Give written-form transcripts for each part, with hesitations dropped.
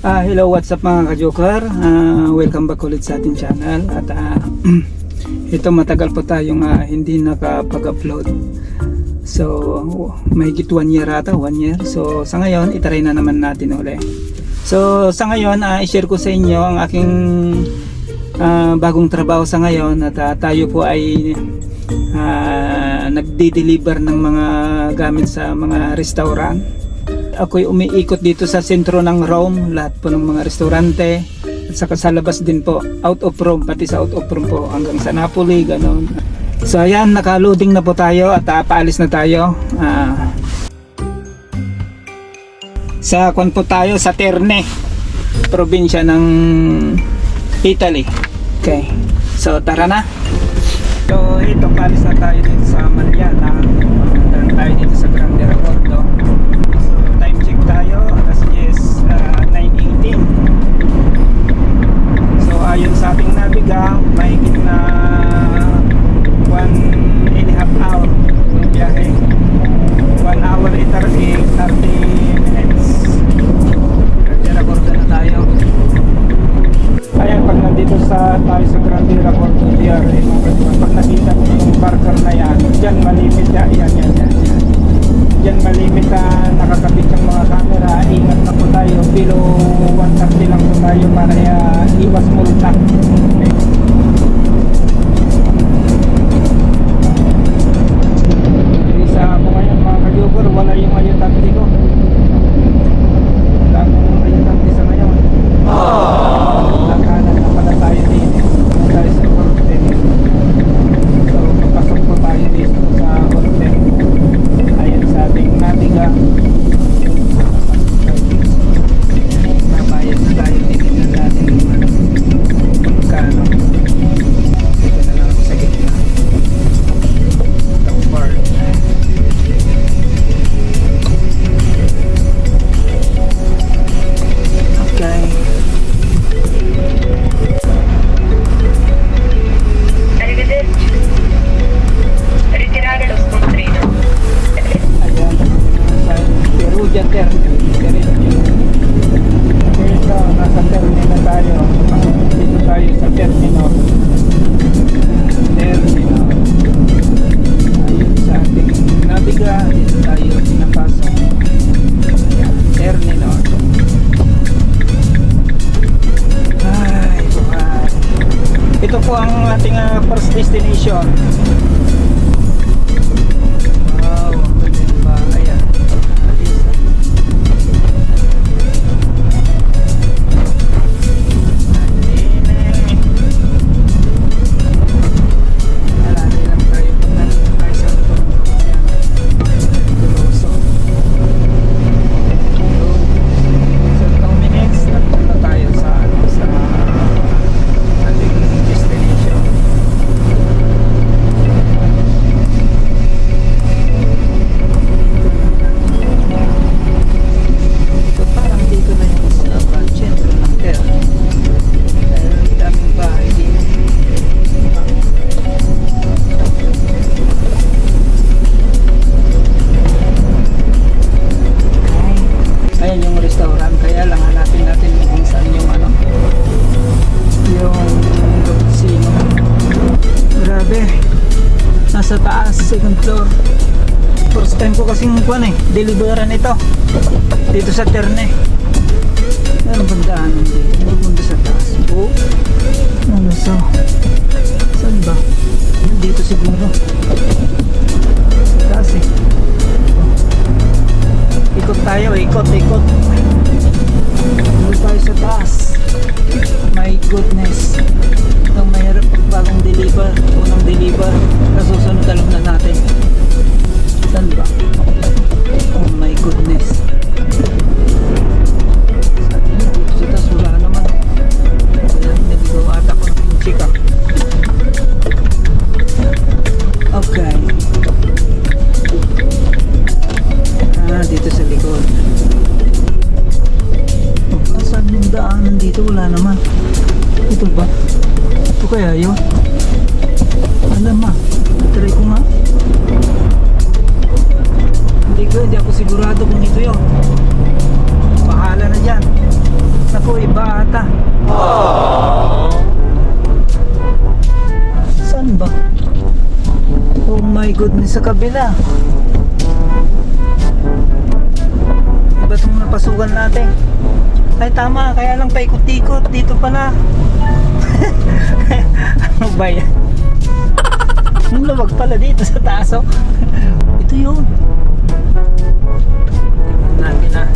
Hello, what's up mga ka-joker? Welcome back ulit sa ating channel. At ito matagal po tayong hindi nakapag-upload. So mahigit 1 year ata, 1 year. So sa ngayon, itry na naman natin ulit. So sa ngayon, i-share ko sa inyo ang aking bagong trabaho sa ngayon. At tayo po ay nagde-deliver ng mga gamit sa mga restaurant. Ako'y umiikot dito sa sentro ng Rome, lahat po ng mga restaurante, at saka sa labas din po, out of Rome, pati sa out of Rome po, hanggang sa Napoli, ganon. So ayan, naka-loading na po tayo at paalis na tayo. Sa kwan po tayo, sa Terni, probinsya ng Italy. Okay, so tara na. So ito, paalis na tayo dito sa Mariana. Tara tayo dito sa Grande Raccordo. Time check tayo, alas 9:18. So ayon sa ating nabiga, mahigit na 1.5 hour yung biyahe. 1 hour 30 minutes. Grande Raccordo na tayo. Ayan, pag nandito tayo sa Grande Raccordo DRA, pag nakita mo yung marker na yan, dyan malimit yan, yan. Diyan malimit nakakabit yung mga camera. Ingat na po tayo, below 130 lang po tayo para iwas multa. Okay. Isa ako ngayon mga ka-joker, wala yung ayutante ko. Wala akong ayutante sa ngayon. Nakanan na pala tayo dito. Tayo sa hotel. So papasok po tayo dito sa hotel. Ayan sa ating nabiga. Mabayad na tayo, titignan natin magkano. Dito na lang sa gitna itong bar. Okay. Arrivederci. Ritirare lo scontrino. Ayan, sa Perugia Terni. Ito, nasa Terni na tayo. Dito tayo sa Terminal. Ayun sa ating nabiga. Dito tayo pinapasok. Ayan, Terminal. Ay, buhay. Ito po ang ating first destination. Nasa taas, second floor. First time ko kasing deliveran ito dito sa Terni. Meron bang daanan dito? Meron bang sa taas? Oo. Ano so? Saan ba? Dito siguro. Sa taas Ikot tayo, ikot. Dito tayo sa taas. My goodness. Itong mahirap pag bagong deliver, unang deliver, kasusunod alam na natin. Saan ba? Oh my goodness. Sa taas wala naman. Naligaw ata ko ng chika. Okay. Dito sa likod. Saan yung daanan dito? Wala naman. Ito ba? Ito kaya yun? Alam try ko nga. Hindi ako sigurado kung ito yun. Bahala na dyan. my goodness, sa kabila. Iba itong napasukan natin. Ay tama, kaya lang paikot-ikot. Dito pala. Ano ba yan? Ang lawag pala dito sa taas, oh. Ito yun. Tignan natin na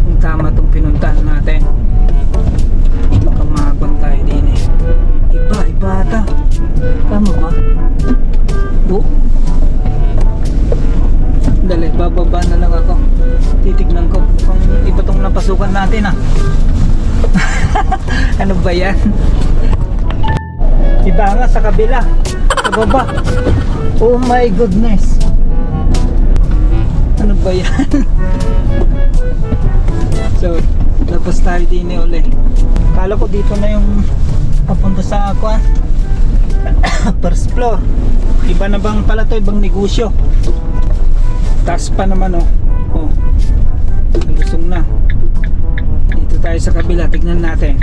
kung tama itong pinuntahan natin. Baka makakon tayo din eh. Iba ata. Tama ba? Oh. Dali, bababa na lang ako. Titignan ko kung iba tong napasukan natin, ah. Ano ba yan? Iba nga sa kabila. Sa baba. Oh my goodness. Ano ba yan? So, labas tayo din uli. Kala ko dito na yung papunta sa aqua. First floor. Iba na bang pala to, ibang negosyo. Taas pa naman, oh. Oh. Nalusong na. Dito tayo sa kabila, tignan natin.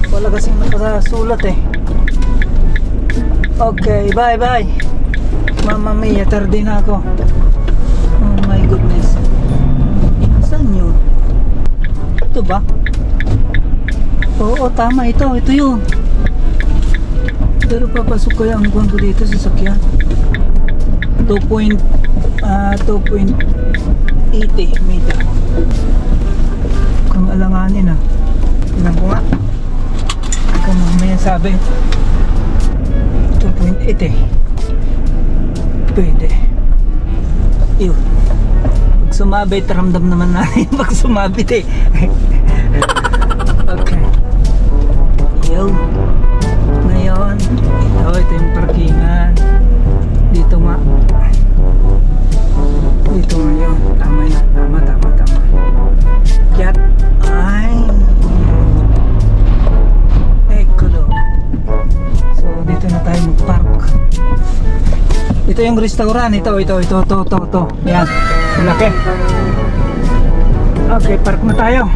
Wala kasing nakasulat eh. Okay, bye bye. Mama mia, tarde na ako. Oh my goodness. Saan yun? Ito ba? Oo, tama ito. Ito yun. Pero papasok kaya ang buwan ko dito sa sakyan. 2.80 meter. Kung alanganin, ah. Tignan ko nga. Kung may sabi 2.80. Pwede. Yun. Pag sumabit, ramdam naman natin pag sumabit eh. Okay. Yun. Ngayon, ito yung parkingan. Dito nga. Dito nga yun. Tama yun. Tama. Kiyat. Ay. Ekolo. So, dito na tayo mag-park. Ito yung restaurant. Ito. Yan. Malaki. Okay, park na tayo.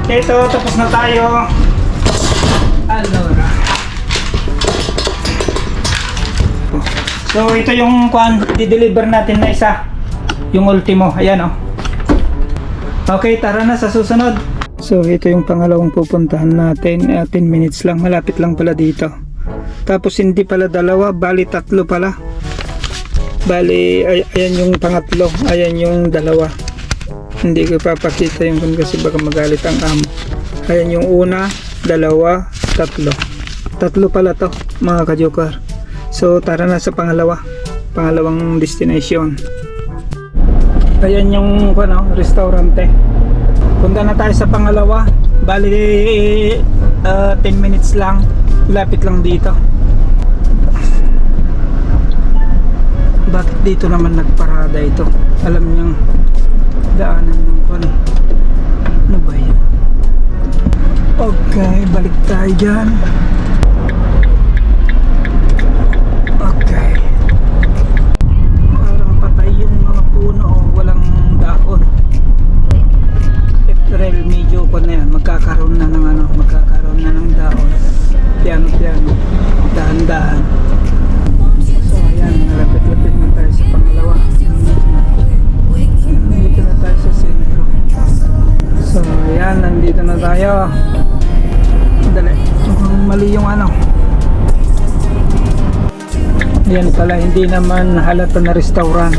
Ito, tapos na tayo. Allora. So, ito yung di-deliver natin na isa. Yung ultimo. Ayan, oh. Okay, tara na sa susunod. So, ito yung pangalawang pupuntahan natin. 10 minutes lang. Malapit lang pala dito. Tapos, hindi pala dalawa. Bali, tatlo pala. Bali, ayan yung pangatlo. Ayan yung dalawa. Hindi ko papakita yung kun kasi baka magalit ang amo. Ayan yung una, dalawa, tatlo. Tatlo pala to, mga ka-joker. So tara na sa pangalawang destination. Ayan yung restaurante. Punta na tayo sa pangalawa. Bali 10 minutes lang. Lapit lang dito. Bakit dito naman nagparada ito? Alam niyo daanan ng ano ba yan? Okay, balik tayo dyan. Okay, parang patay yung mga puno o walang dahon. April, medyo na yan, magkakaroon na ng dahon. Piano, dahan-dahan. So ayan, lapit-lapit na tayo sa pangalawa. Nandito na tayo sa sentro. So ayan, nandito na tayo. Dali, mali yung yan pala, hindi naman halata na restaurant.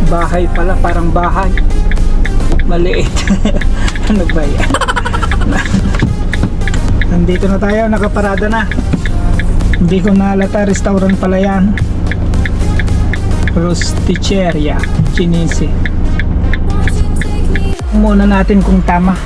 Bahay pala, parang bahay. Maliit. Ano ba yan? Nandito na tayo, nakaparada na. Hindi ko nahalata, restaurant pala yan. Rosticeria Chinese. Muna natin kung tama.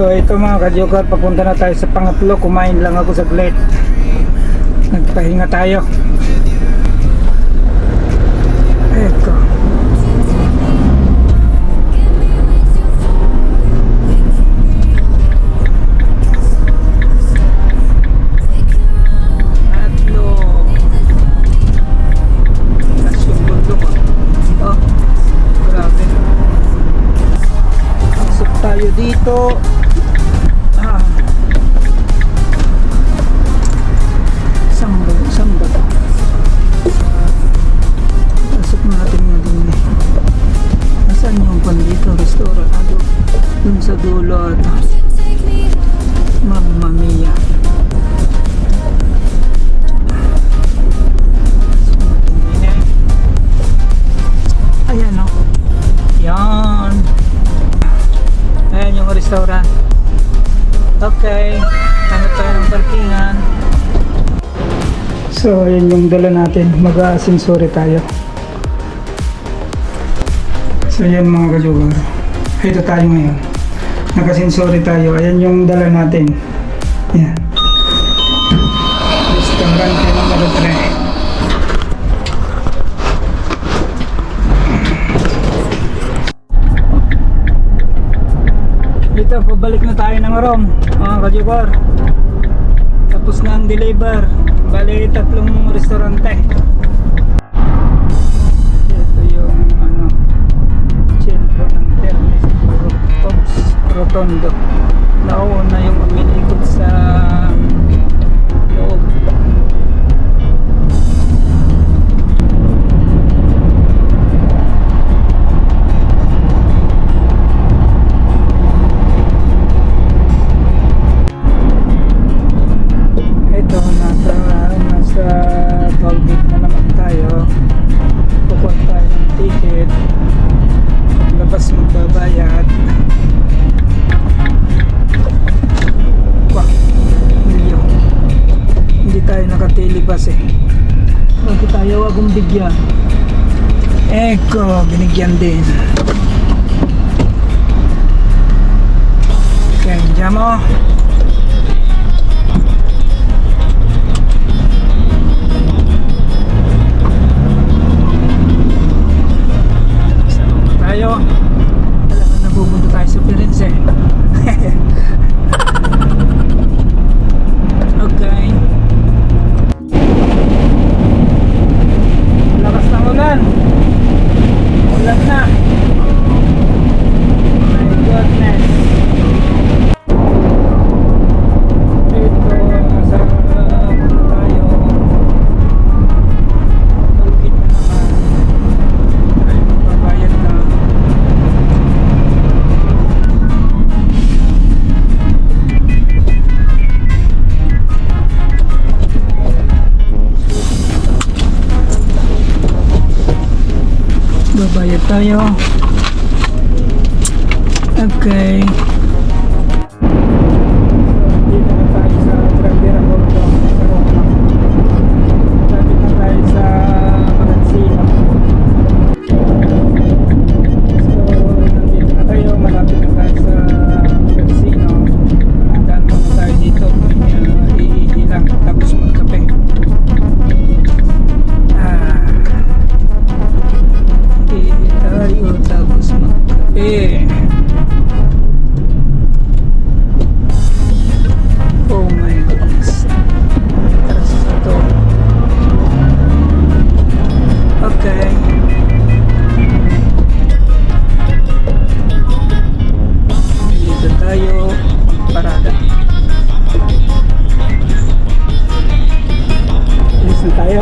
So ito mga ka-joker, papunta na tayo sa pangatlo. Kumain lang ako saglit. Nagpahinga tayo. Ito. Tatlo. Taas yung bundok. Oh, grabe. Pasok tayo dito. Samba to. Pasok natin nga din eh. Nasaan yung pan dito? Restaurant. Dun sa dulo ito. Mamma mia. Ayan o. Yan. Ayan yung restaurant. Okay. Hanap tayo ng parkingan. So, ayan yung dala natin. Mag-aasinsore tayo. So, ayan mga ka-joker. Ito tayo ngayon. Nakasinsorry tayo. Ayan yung dala natin. Yan. Restaurant number 3. Dito, pabalik na tayo ng Rome. Mga ka-joker. Tapos na ang deliver. Bali, 3 restaurante. Ito yung sentro ng Termes Ops Rotondo. Nauna yung umiikot sa loob. Ito, nasa tollgate na naman tayo. Kukuha tayo ng ticket. Labas magbabayad. Wah, milyo. Hindi tayo nakatilibas eh. Bakit tayo agong bigyan? Eko, binigyan din. Okay, dyan mo. Tayo. Alam na napupunta tayo sa Firenze. Okay. Lakas ng ulan. Ulan na. My goodness. Ito, nasa punta tayo. Tulgit na naman. Ay, magbabayad na. Babayad tayo. Okay. So, dito na tayo sa Trandera Bordo sa Roma. Lapit na tayo sa Magansino. So, nandito na tayo. Malapit na tayo sa Magansino. Nandaan muna tayo dito. Iihi lang tapos magkape. Tayo tapos magkape. Oh my goodness. Taras na to. Okay. Dito tayo parada. Alis na tayo.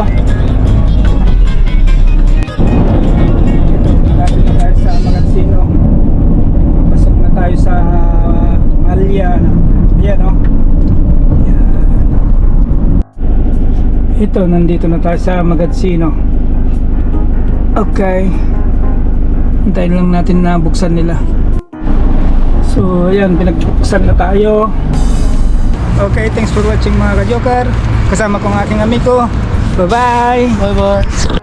Lapit na tayo sa Magansino. Pasok na tayo sa Malya. Ayan o. Ayan. Ito, nandito na tayo sa Magansino. Okay. Hintayin lang natin na buksan nila. So, ayan, pinagbuksan na tayo. Okay, thanks for watching mga ka-joker. Kasama ko ang aking amigo. Bye-bye! Bye bye.